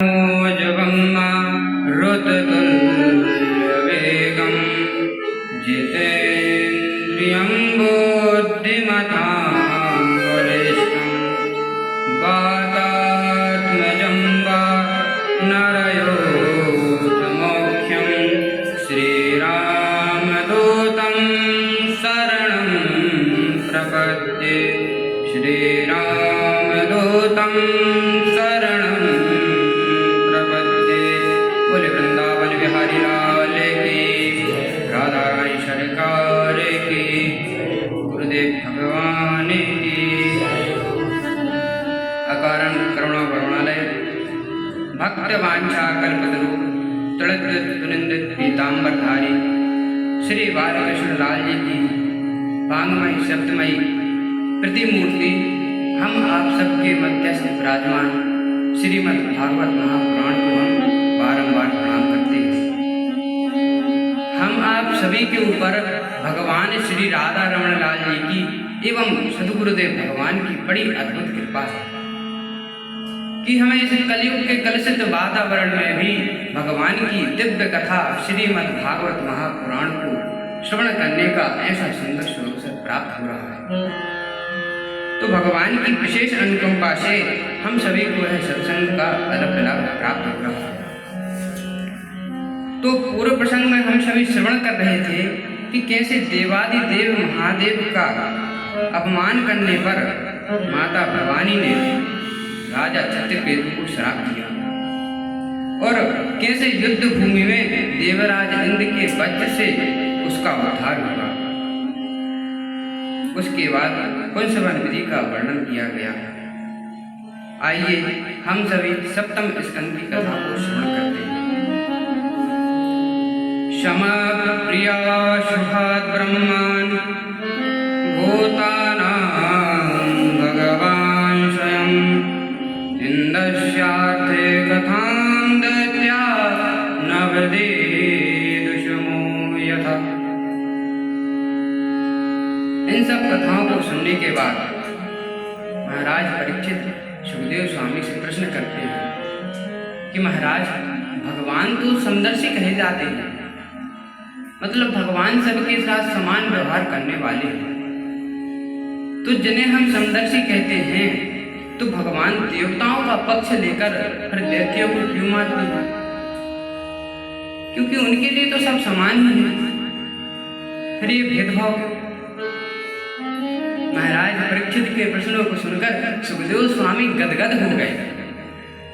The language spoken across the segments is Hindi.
जगम्मा ऋततुल्यवेगं जितेन्द्रियं बुद्धिमतां वरिष्ठं वातात्मजं वा नरयोतमोख्यं श्रीरामदूतं शरणं प्रपद्ये श्रीरामदूतं शरणं प्रपद्ये। बोले वृंदावन बिहारी लाल की, राधा रानी सरकार की, गुरुदेव भगवान की। अकारण करुणा करुणालय भक्त वांछा कल्पतरु तड़द्दुनिंदित पीताम्बरधारी श्री बालकृष्ण लाल जी की वांगमयी शब्दमयी प्रतिमूर्ति हम आप सबके मध्यस्थ विराजमान श्रीमद् भागवत महापुराण को हम बारंबार प्रणाम करते हैं। हम आप सभी के ऊपर भगवान श्री राधा रमण लाल जी की एवं सद्गुरुदेव भगवान की बड़ी अद्भुत कृपा है कि हमें इस कलयुग के कलुषित वातावरण में भी भगवान की दिव्य कथा श्रीमद् भागवत महापुराण को श्रवण करने का ऐसा सुंदर अवसर प्राप्त हो रहा है। तो भगवान की विशेष अनुकंपा से हम सभी को यह सत्संग का अलग लाभ प्राप्त हो रहा है। तो पूर्व प्रसंग में हम सभी श्रवण कर रहे थे कि कैसे देवादिदेव महादेव का अपमान करने पर माता भवानी ने राजा चित्रकेतु को श्राप दिया और कैसे युद्ध भूमि में देवराज इंद्र के वज्र से उसका उद्धार हुआ। उसके बाद कुंसवन विधि का वर्णन किया गया। आइए हम सभी सप्तम स्कंद की कथा को श्रवण करते हैं। क्षमा प्रिया शुभात् ब्रह्मान् भूतानां भगवान् स्वयं इन्द्रस्यार्थे कथां दैत्या नवदेदुषमो यथा। इन सब कथाओं को सुनने के बाद महाराज परीक्षित सुखदेव स्वामी से प्रश्न करते हैं कि महाराज भगवान तो समदर्शी कहे जाते हैं, मतलब भगवान सबके साथ समान व्यवहार करने वाले हैं, तो जिन्हें हम समदर्शी कहते हैं तो भगवान देवताओं का पक्ष लेकर फिर दैत्यों को क्यों मारते हैं? क्योंकि उनके लिए तो सब समान ही है, फिर ये भेदभाव। महाराज परीक्षित के प्रश्नों को सुनकर सुखदेव स्वामी गदगद हो गए।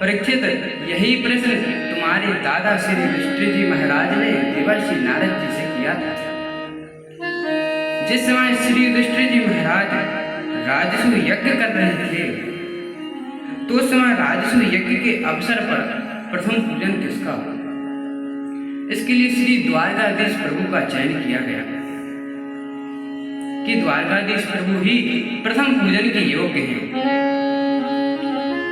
परीक्षित, यही प्रश्न तुम्हारे दादा श्री युधिष्ठिर जी महाराज ने देवर्षि नारद जी से किया था। जिस समय श्री युधिष्ठिर जी महाराज राजसु यज्ञ कर रहे थे तो उस समय राजसु यज्ञ के अवसर पर प्रथम पूजन किसका हो? इसके लिए श्री द्वारकाधीश प्रभु का चयन किया गया कि द्वारकाधीश प्रभु ही प्रथम पूजन के योग्य हैं।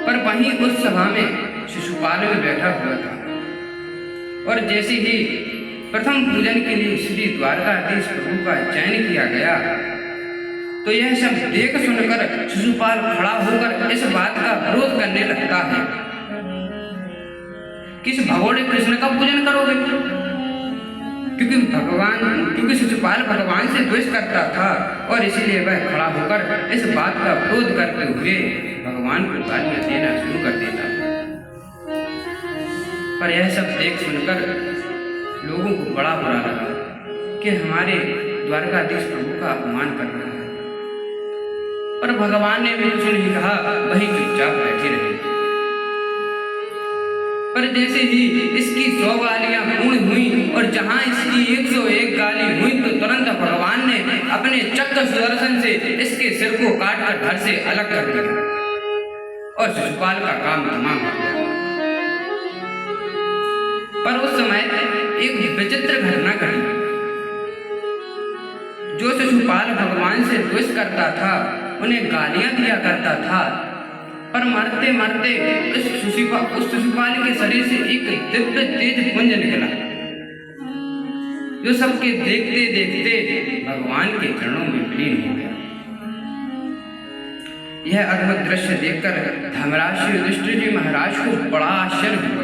पर वहीं उस सभा में शिशुपाल में बैठा हुआ था और जैसे ही प्रथम पूजन के लिए श्री द्वारकाधीश प्रभु का चयन किया गया तो यह सब देख सुनकर शिशुपाल खड़ा होकर इस बात का विरोध करने लगता है, किस भगोड़े कृष्ण का पूजन करोगे? क्योंकि शिशुपाल भगवान से द्वेष करता था और इसीलिए वह खड़ा होकर इस बात का विरोध करते हुए भगवान को गालियां देना शुरू कर देता था। पर यह सब देख सुनकर लोगों को बड़ा बुरा लगा कि हमारे द्वारकाधीश प्रभु का अपमान कर रहा है, पर भगवान ने भी कुछ नहीं कहा, वही चुपचाप बैठे रहे। पर जैसे ही इसकी 100 गालियां पूर्ण हुई और जहां इसकी 101 गाली हुई तो तुरंत भगवान ने अपने चक्र सुदर्शन से इसके सिर को काटकर धड़ से अलग कर दिया और शिशुपाल का काम तमाम हो गया। पर उस समय एक विचित्र घटना घटी। जो शिशुपाल भगवान से द्वेष करता था, उन्हें गालियां दिया करता था, पर मरते मरते उस शिशुपाल के शरीर से एक दिव्य तेज पुंज निकला जो सबके देखते देखते भगवान के चरणों में विलीन हो गया। यह अद्भुत दृश्य देखकर धर्मराज श्री युधिष्ठिर जी महाराज को बड़ा आश्चर्य हुआ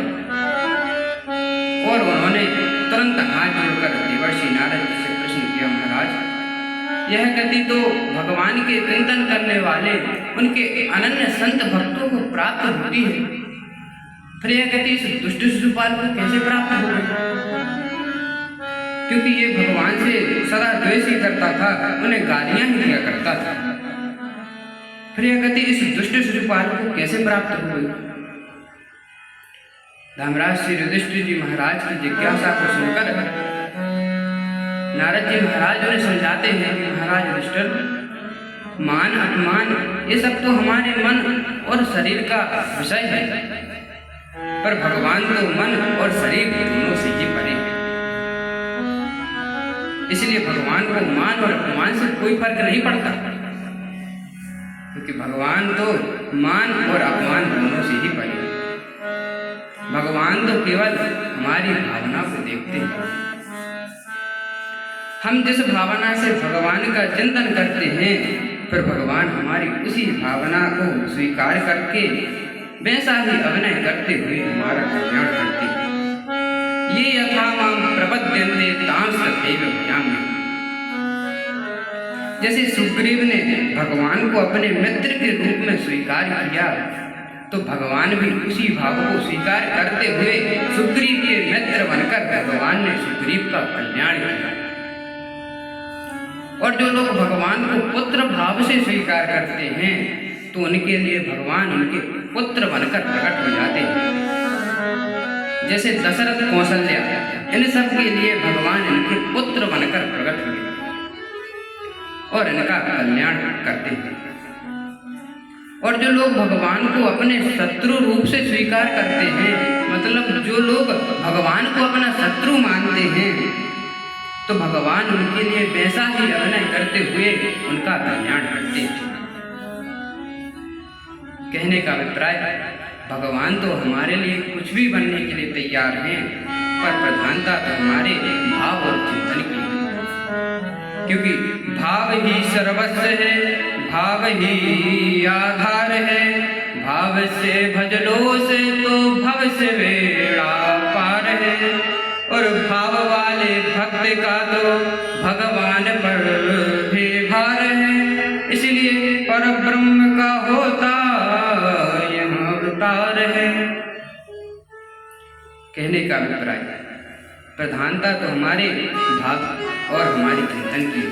और उन्होंने तुरंत हाथ जोड़कर देवर्षि नारद जी से प्रश्न किया, महाराज, यह गति तो भगवान के चिंतन करने वाले उनके अनन्य संत भक्तों को प्राप्त होती है, फिर यह गति इस दुष्ट शिशुपाल को कैसे प्राप्त हो गई? क्योंकि ये भगवान से सदा द्वेष ही करता था, उन्हें गालियां ही दिया करता था, फिर यह गति इस दुष्ट शिशुपाल को कैसे प्राप्त हो गई? धर्मराज श्री युधिष्ठिर जी महाराज की जिज्ञासा को सुनकर नारद जी महाराज उन्हें समझाते हैं कि महाराज युधिष्ठिर, मान अपमान ये सब तो हमारे मन और शरीर का विषय है, पर भगवान तो मन और शरीर दोनों से ही परे है। इसलिए भगवान को मान और अपमान से कोई फर्क नहीं पड़ता, क्योंकि भगवान तो मान और अपमान दोनों से ही परे है। भगवान तो केवल हमारी भावना को देखते हैं। हम जिस भावना से भगवान का चिंतन करते हैं, फिर भगवान हमारी उसी भावना को स्वीकार करके वैसा ही अभिनय करते हुए हमारा कल्याण करते हैं। ये यथा मां प्रपद्यन्ते तांस तथैव भजामि। जैसे सुग्रीव ने भगवान को अपने मित्र के रूप में स्वीकार किया, तो भगवान भी उसी भाव को स्वीकार करते हुए सुग्रीव के मित्र बनकर भगवान ने सुग्रीव का कल्याण किया। और जो लोग भगवान को पुत्र भाव से स्वीकार करते हैं, तो उनके लिए भगवान उनके पुत्र बनकर प्रकट हो जाते हैं। जैसे दशरथ कौशल्या, इन सब के लिए भगवान इनके पुत्र बनकर प्रकट हुए और इनका कल्याण करते हैं। और जो लोग भगवान को अपने शत्रु रूप से स्वीकार करते हैं, मतलब जो लोग भगवान को अपना शत्रु मानते हैं, तो भगवान उनके लिए वैसा ही अभिनय करते हुए उनका कल्याण करते हैं। कहने का अभिप्राय, भगवान तो हमारे लिए कुछ भी बनने के लिए तैयार हैं, पर प्रधानता तो हमारे भाव और चिंतन की है, क्योंकि भाव ही सर्वस्व है, भाव ही आधार है, भाव से भजलो से तो भव से बेड़ा पार है, और भाव वाले भक्त का तो भगवान पर भी भार है, इसलिए पर ब्रह्म का होता यह अवतार है। कहने का अभिप्राय, प्रधानता तो हमारे भाव और हमारी चिंतन की है,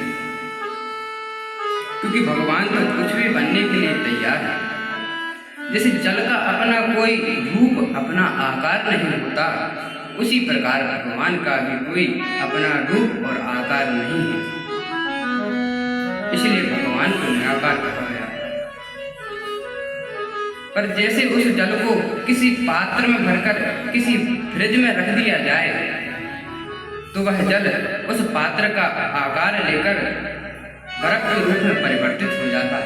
क्योंकि भगवान तो कुछ भी बनने के लिए तैयार है। जैसे जल का अपना कोई रूप, अपना आकार नहीं होता, उसी प्रकार भगवान का भी कोई अपना रूप और आकार नहीं है, इसलिए भगवान को निराकार कहा गया। पर जैसे उस जल को किसी पात्र में भरकर किसी फ्रिज में रख दिया जाए, तो वह जल उस पात्र का आकार लेकर बर्फ के रूप में परिवर्तित हो जाता है।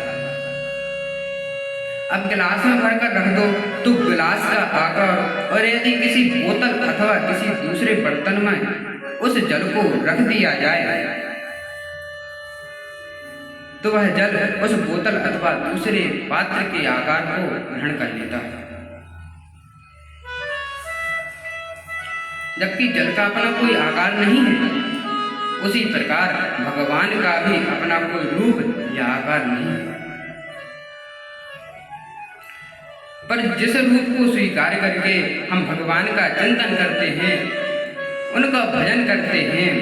अब गिलास में भरकर रख दो तो गिलास का आकार, और यदि किसी बोतल अथवा किसी दूसरे बर्तन में उस जल को रख दिया जाए, तो वह जल उस बोतल अथवा दूसरे पात्र के आकार को ग्रहण कर लेता है। जबकि जल का अपना कोई आकार नहीं है, उसी प्रकार भगवान का भी अपना कोई रूप या आकार नहीं है। पर जिस रूप को स्वीकार करके हम भगवान का चिंतन करते हैं, उनका भजन करते हैं,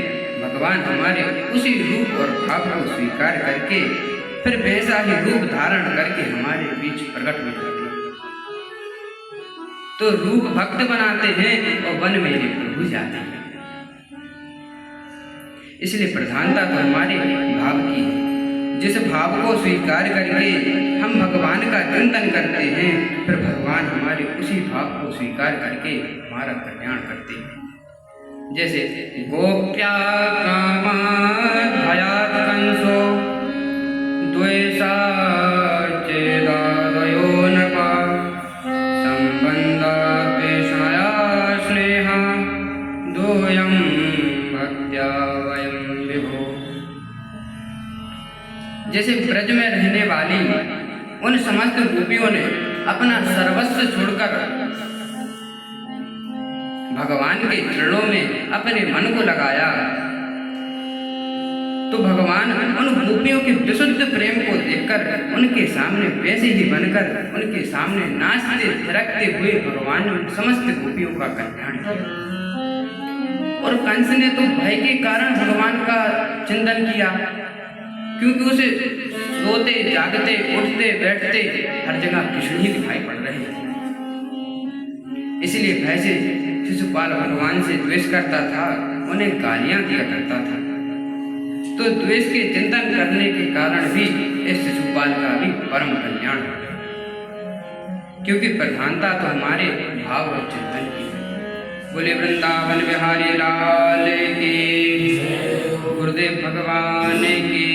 भगवान हमारे उसी रूप और भाव को स्वीकार करके फिर वैसा ही रूप धारण करके हमारे बीच प्रकट हो जाते हैं। तो रूप भक्त बनाते हैं और वन मेरे प्रभु जाते हैं। इसलिए प्रधानता तो हमारे भाव की है। जिस भाव को स्वीकार करके हम भगवान का चिंतन करते हैं, फिर भगवान हमारे उसी भाव को स्वीकार करके हमारा कल्याण करते हैं। जैसे गोप्या कामात् भयात् कंसो द्वेषा चेदादयो नृपा संबंधापेक्षया स्नेहा दोयं भक्त्या वयं विभो। जैसे ब्रज में रहने वाली उन समस्त गोपियों ने अपना सर्वस्व छोड़कर भगवान के चरणों में अपने मन को लगाया, तो भगवान उन गोपियों के विशुद्ध प्रेम को देखकर उनके सामने वैसे ही बनकर उनके सामने नाचते थिरकते हुए भगवान ने उन समस्त गोपियों का कल्याण किया। और कंस ने तो भय के कारण भगवान का चिंतन किया, क्योंकि उसे सोते जागते उठते बैठते हर जगह कृष्ण ही दिखाई पड़ रहे थे। इसलिए भय से शिशुपाल भगवान से द्वेष करता था, उन्हें गालियां दिया करता था। तो द्वेष के चिंतन करने के कारण भी इस शिशुपाल का भी परम कल्याण हो गया, क्योंकि प्रधानता तो हमारे भाव और चिंतन की है। बोले वृंदावन बिहारी लाल की, गुरुदेव भगवान की।